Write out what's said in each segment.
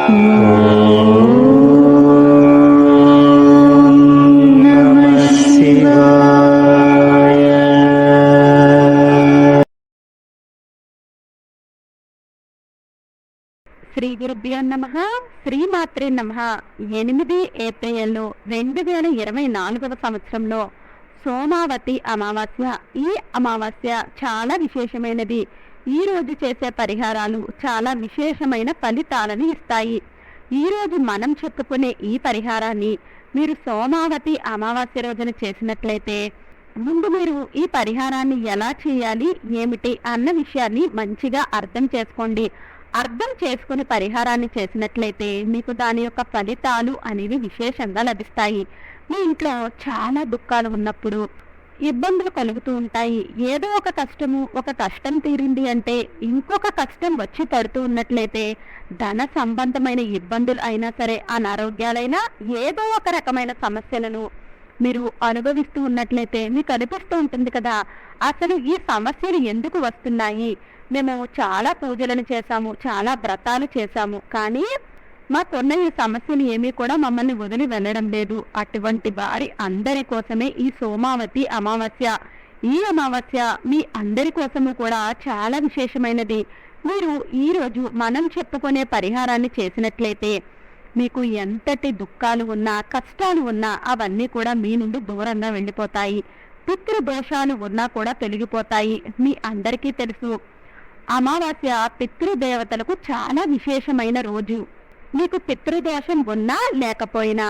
శ్రీ గురుభ్యో నమః. శ్రీమాత్రే నమః. 8 ఏప్రిల్ 2024 సంవత్సరంలో సోమావతి అమావాస్య. ఈ అమావాస్య చాలా విశేషమైనది. ఈ రోజు చేసే పరిహారాలు చాలా విశేషమైన ఫలితాలను ఇస్తాయి. ఈరోజు మనం చెప్పుకునే ఈ పరిహారాన్ని మీరు సోమావతి అమావాస్య రోజున చేసినట్లయితే ముందు మీరు ఈ పరిహారాన్ని ఎలా చేయాలి ఏమిటి అన్న విషయాన్ని మంచిగా అర్థం చేసుకోండి. అర్థం చేసుకుని పరిహారాన్ని చేసినట్లయితే మీకు దాని యొక్క ఫలితాలు అనేవి విశేషంగా లభిస్తాయి. మీ ఇంట్లో చాలా దుఃఖాలు ఉన్నప్పుడు ఇబ్బందులు కలుగుతూ ఉంటాయి. ఏదో ఒక కష్టం తీరింది అంటే ఇంకొక కష్టం వచ్చి పడుతూ ఉన్నట్లయితే ధన సంబంధమైన ఇబ్బందులు అయినా సరే, అనారోగ్యాలైనా, ఏదో ఒక రకమైన సమస్యలను మీరు అనుభవిస్తూ ఉన్నట్లయితే మీకు అనిపిస్తూ ఉంటుంది కదా, అసలు ఈ సమస్యలు ఎందుకు వస్తున్నాయి? మేము చాలా పూజలను చేశాము, చాలా వ్రతాలు చేశాము, కానీ మాకున్న ఈ సమస్యలు ఏమీ కూడా మమ్మల్ని వదిలి వెళ్ళడం లేదు. అటువంటి వారి అందరి కోసమే ఈ సోమావతి అమావాస్య. ఈ అమావాస్య మీ అందరి కోసము కూడా చాలా విశేషమైనది. మీరు ఈరోజు మనం చెప్పుకునే పరిహారాన్ని చేసినట్లయితే మీకు ఎంతటి దుఃఖాలు ఉన్నా, కష్టాలు ఉన్నా అవన్నీ కూడా మీ నుండి దూరంగా వెళ్ళిపోతాయి. పితృదోషాలు ఉన్నా కూడా తొలగిపోతాయి. మీ అందరికీ తెలుసు, అమావాస్య పితృదేవతలకు చాలా విశేషమైన రోజు. మీకు పితృదోషం ఉన్నా లేకపోయినా,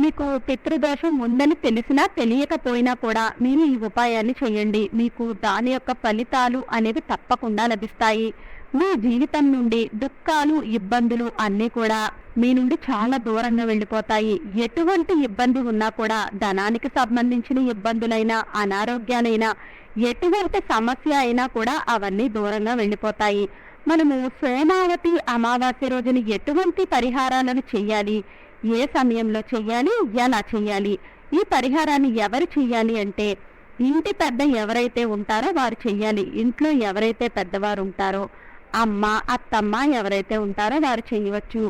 మీకు పితృదోషం ఉందని తెలిసినా తెలియకపోయినా కూడా మీరు ఈ ఉపాయాన్ని చేయండి. మీకు దాని యొక్క ఫలితాలు అనేవి తప్పకుండా లభిస్తాయి. మీ జీవితం నుండి దుఃఖాలు, ఇబ్బందులు అన్నీ కూడా మీ నుండి చాలా దూరంగా వెళ్ళిపోతాయి. ఎటువంటి ఇబ్బంది ఉన్నా కూడా, ధనానికి సంబంధించిన ఇబ్బందులైనా, అనారోగ్యాలైనా, ఎటువంటి సమస్య అయినా కూడా అవన్నీ దూరంగా వెళ్ళిపోతాయి. మనము సోమావతి అమావాస్య రోజున ఎటువంటి పరిహారాలను చేయాలి, ఏ సమయంలో చేయాలి, ఎలా చేయాలి? ఈ పరిహారాన్ని ఎవరు చేయాలి అంటే ఇంటి పెద్ద ఎవరైతే ఉంటారో వారు చేయాలి. ఇంట్లో ఎవరైతే పెద్దవారు ఉంటారో, అమ్మ, అత్తమ్మ ఎవరైతే ఉంటారో వారు చేయవచ్చు.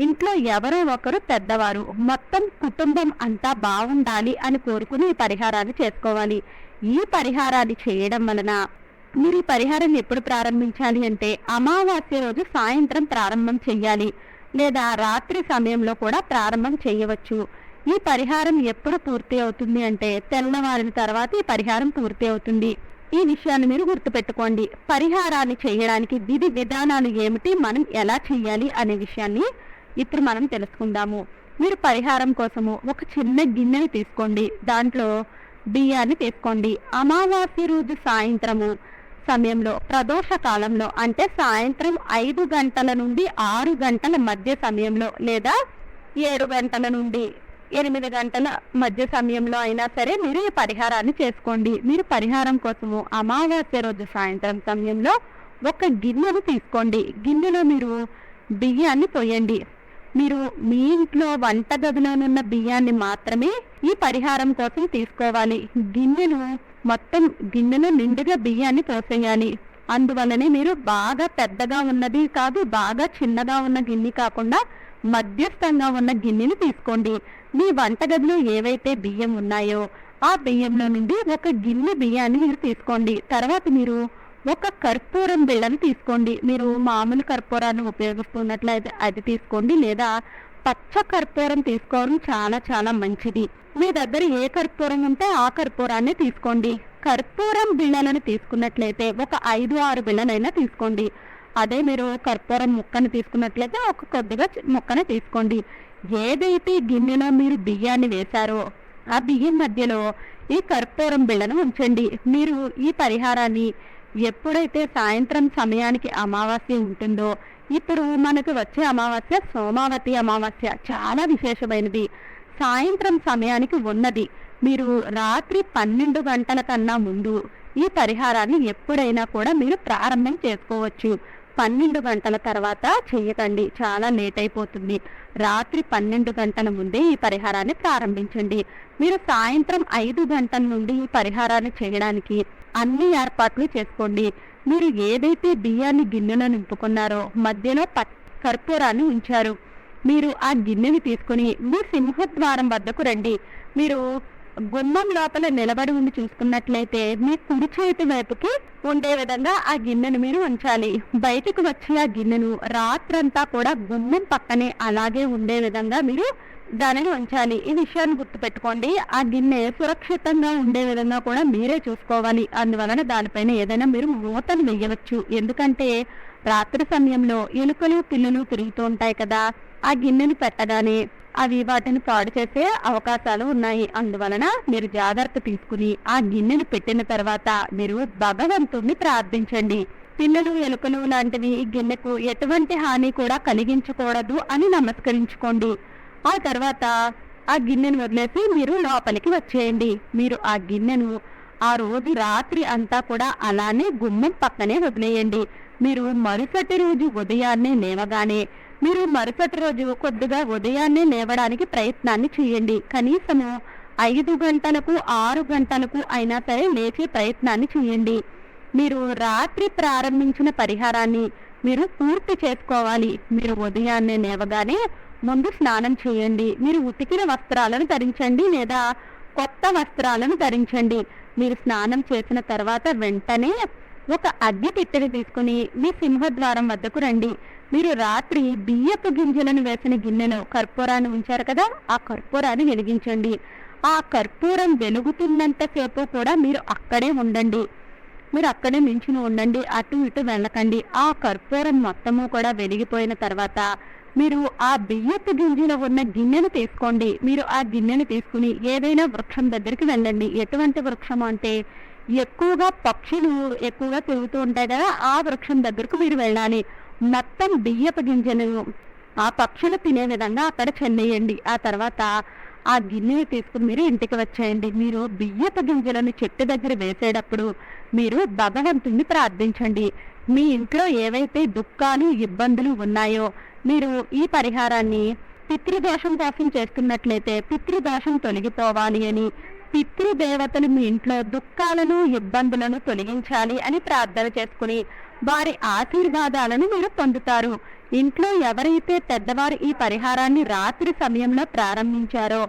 ఇంట్లో ఎవరో ఒకరు పెద్దవారు, మొత్తం కుటుంబం అంతా బాగుండాలి అని కోరుకుని ఈ పరిహారాన్ని చేసుకోవాలి. ఈ పరిహారాన్ని చేయడం వలన మీరు ఈ పరిహారాన్ని ఎప్పుడు ప్రారంభించాలి అంటే అమావాస్య రోజు సాయంత్రం ప్రారంభం చెయ్యాలి, లేదా రాత్రి సమయంలో కూడా ప్రారంభం చేయవచ్చు. ఈ పరిహారం ఎప్పుడు పూర్తి అవుతుంది అంటే తెల్లవారిన తర్వాత ఈ పరిహారం పూర్తి అవుతుంది. ఈ విషయాన్ని మీరు గుర్తుపెట్టుకోండి. పరిహారాన్ని చేయడానికి విధి విధానాలు ఏమిటి, మనం ఎలా చేయాలి అనే విషయాన్ని ఇప్పుడు మనం తెలుసుకుందాము. మీరు పరిహారం కోసము ఒక చిన్న గిన్నెని తీసుకోండి, దాంట్లో బియ్యాన్ని తీసుకోండి. అమావాస్య రోజు సాయంత్రము సమయంలో, ప్రదోష కాలంలో అంటే సాయంత్రం 5 గంటల నుండి 6 గంటల మధ్య సమయంలో, లేదా 7 గంటల నుండి 8 గంటల మధ్య సమయంలో అయినా సరే మీరు ఈ పరిహారాన్ని చేసుకోండి. మీరు పరిహారం కోసము అమావాస్య రోజు సాయంత్రం సమయంలో ఒక గిన్నెను తీసుకోండి. గిన్నెలో మీరు బియ్యాన్ని పోయండి. మీరు మీ ఇంట్లో వంటగదిలోనున్న బియ్యాన్ని మాత్రమే ఈ పరిహారం కోసం తీసుకోవాలి. గిన్నెలో నిండుగా బియ్యాన్ని పోసేయాలి. అందువల్లనే మీరు బాగా పెద్దగా ఉన్నది కాదు, బాగా చిన్నగా ఉన్న గిన్నె కాకుండా మధ్యస్థంగా ఉన్న గిన్నెని తీసుకోండి. మీ వంటగదిలో ఏవైతే బియ్యం ఉన్నాయో ఆ బియ్యంలో నుండి ఒక గిన్నె బియ్యాన్ని మీరు తీసుకోండి. తర్వాత మీరు ఒక కర్పూరం బిళ్ళను తీసుకోండి. మీరు మామూలు కర్పూరాన్ని ఉపయోగిస్తున్నట్లయితే అది తీసుకోండి, లేదా పచ్చ కర్పూరం తీసుకోవడం చాలా చాలా మంచిది. మీ దగ్గర ఏ కర్పూరం ఉంటే ఆ కర్పూరాన్ని తీసుకోండి. కర్పూరం బిళ్ళలను తీసుకున్నట్లయితే ఒక 5-6 బిళ్ళనైనా తీసుకోండి. అదే మీరు కర్పూరం ముక్కను తీసుకున్నట్లయితే ఒక కొద్దిగా ముక్కను తీసుకోండి. ఏదైతే గిన్నెలో మీరు బియ్యాన్ని వేశారో ఆ బియ్యం మధ్యలో ఈ కర్పూరం బిళ్ళను ఉంచండి. మీరు ఈ పరిహారాన్ని ఎప్పుడైతే సాయంత్రం సమయానికి అమావాస్య ఉంటుందో, ఇప్పుడు మనకు వచ్చే అమావాస్య సోమావతి అమావాస్య చాలా విశేషమైనది. సాయంత్రం సమయానికి ఉన్నది. మీరు రాత్రి 12 గంటల కన్నా ముందు ఈ పరిహారాన్ని ఎప్పుడైనా కూడా మీరు ప్రారంభం చేసుకోవచ్చు. 12 గంటల తర్వాత చేయకండి, చాలా లేట్ అయిపోతుంది. రాత్రి 12 గంటల ముందే ఈ పరిహారాన్ని ప్రారంభించండి. మీరు సాయంత్రం 5 గంటల నుండి ఈ పరిహారాన్ని చేయడానికి అన్ని ఏర్పాట్లు చేసుకోండి. మీరు ఏదైతే బియ్యాన్ని గిన్నెలో నింపుకున్నారో మధ్యలో కర్పూరాన్ని ఉంచారు, మీరు ఆ గిన్నెని తీసుకుని మీ సింహద్వారం వద్దకు రండి. మీరు గుమ్మం లోపల నిలబడి ఉండి చూసుకున్నట్లయితే మీ కుడి చేతి వైపుకి ఉండే విధంగా ఆ గిన్నెను మీరు ఉంచాలి. బయటకు వచ్చి ఆ గిన్నెను రాత్రంతా కూడా గుమ్మం పక్కనే అలాగే ఉండే విధంగా మీరు దానిని ఉంచాలి. ఈ విషయాన్ని గుర్తుపెట్టుకోండి. ఆ గిన్నె సురక్షితంగా ఉండే విధంగా కూడా మీరే చూసుకోవాలి. అందువలన దానిపైన ఏదైనా మీరు మూతను వేయవచ్చు. ఎందుకంటే రాత్రి సమయంలో ఎలుకలు పిల్లులు తిరుగుతూ ఉంటాయి కదా, ఆ గిన్నెను పెట్టగానే అవి వాటిని పాడు చేసే అవకాశాలు ఉన్నాయి. అందువలన మీరు జాగ్రత్త తీసుకుని ఆ గిన్నెను పెట్టిన తర్వాత మీరు భగవంతుణ్ణి ప్రార్థించండి. పిల్లలు ఎలుకలు లాంటివి ఈ గిన్నెకు ఎటువంటి హాని కూడా కలిగించకూడదు అని నమస్కరించుకోండి. ఆ తర్వాత ఆ గిన్నెను వదిలేసి మీరు లోపలికి వచ్చేయండి. మీరు ఆ గిన్నెను ఆ రోజు రాత్రి అంతా కూడా అలానే గుమ్మం పక్కనే వదిలేయండి. మీరు మరుసటి రోజు ఉదయాన్నే లేవగానే మీరు మరుసటి రోజు కొద్దిగా ఉదయాన్నే లేవడానికి ప్రయత్నాన్ని చేయండి. కనీసము 5 గంటలకు 6 గంటలకు అయినా సరే లేచే ప్రయత్నాన్ని చేయండి. మీరు రాత్రి ప్రారంభించిన పరిహారాన్ని మీరు పూర్తి చేసుకోవాలి. మీరు ఉదయాన్నే లేవగానే ముందు స్నానం చేయండి. మీరు ఉతికిన వస్త్రాలను ధరించండి లేదా కొత్త వస్త్రాలను ధరించండి. మీరు స్నానం చేసిన తర్వాత వెంటనే ఒక అగ్గి పెట్టెని తీసుకుని మీ సింహద్వారం వద్దకు రండి. మీరు రాత్రి బియ్యపు గింజలను వేసిన గిన్నెలో కర్పూరాన్ని ఉంచారు కదా, ఆ కర్పూరాన్ని వెలిగించండి. ఆ కర్పూరం వెలుగుతున్నంతసేపు కూడా మీరు అక్కడే ఉండండి. మీరు అక్కడే నించుని ఉండండి, అటు ఇటు వెళ్ళకండి. ఆ కర్పూరం మొత్తము కూడా వెలిగిపోయిన తర్వాత మీరు ఆ బియ్యపు గింజలో ఉన్న గిన్నెను తీసుకోండి. మీరు ఆ గిన్నెను తీసుకుని ఏదైనా వృక్షం దగ్గరికి వెళ్ళండి. ఎటువంటి వృక్షం అంటే ఎక్కువగా పక్షులు ఎక్కువగా తిరుగుతూ ఉంటాయి కదా, ఆ వృక్షం దగ్గరకు మీరు వెళ్ళాలి. మొత్తం బియ్యపు గింజలు ఆ పక్షులు తినే విధంగా అక్కడ చెన్నేయండి. ఆ తర్వాత ఆ గిన్నెని తీసుకుని మీరు ఇంటికి వచ్చేయండి. మీరు బియ్యపు గింజలను చెట్టు దగ్గర వేసేటప్పుడు మీరు భగవంతుణ్ణి ప్రార్థించండి. మీ ఇంట్లో ఏవైతే దుఃఖాలు ఇబ్బందులు ఉన్నాయో మీరు ఈ పరిహారాన్ని పితృదోషం కోసం చేస్తున్నట్లయితే పితృదోషం తొలగిపోవాలి అని, పితృదేవతలు మీ ఇంట్లో దుఃఖాలను ఇబ్బందులను తొలగించాలి అని ప్రార్థన చేసుకుని వారి ఆశీర్వాదాలను మీరు పొందుతారు. ఇంట్లో ఎవరైతే పెద్దవారు ఈ పరిహారాన్ని రాత్రి సమయంలో ప్రారంభించారో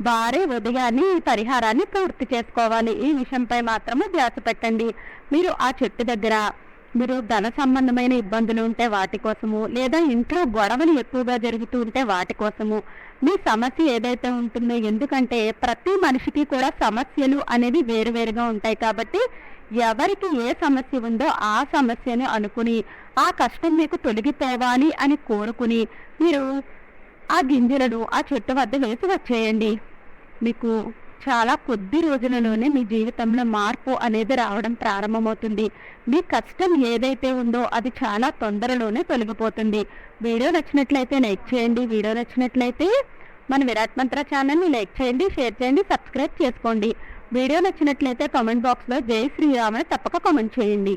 వారే ఉదయాన్నే ఈ పరిహారాన్ని పూర్తి చేసుకోవాలి. ఈ విషయంపై మాత్రమే ధ్యాస పెట్టండి. మీరు ఆ చెట్టు దగ్గర మీరు ధన సంబంధమైన ఇబ్బందులు ఉంటే వాటి కోసము, లేదా ఇంట్లో గొడవలు ఎక్కువగా జరుగుతూ ఉంటే వాటి కోసము, మీ సమస్య ఏదైతే ఉంటుందో, ఎందుకంటే ప్రతి మనిషికి కూడా సమస్యలు అనేవి వేరువేరుగా ఉంటాయి కాబట్టి ఎవరికి ఏ సమస్య ఉందో ఆ సమస్యను అనుకుని ఆ కష్టం మీకు తొలగిపోవాలి అని కోరుకుని మీరు ఆ గింజలను ఆ చెట్టు వద్ద వేసి వచ్చేయండి. మీకు చాలా కొద్ది రోజులలోనే మీ జీవితంలో మార్పు అనేది రావడం ప్రారంభమవుతుంది. మీ కష్టం ఏదైతే ఉందో అది చాలా తొందరలోనే తొలగిపోతుంది. వీడియో నచ్చినట్లయితే లైక్ చేయండి. వీడియో నచ్చినట్లయితే మన విరాట్ మంత్ర ఛానల్ని లైక్ చేయండి, షేర్ చేయండి, సబ్స్క్రైబ్ చేసుకోండి. వీడియో నచ్చినట్లయితే కామెంట్ బాక్స్లో జై శ్రీరామ్ అని తప్పక కామెంట్ చేయండి.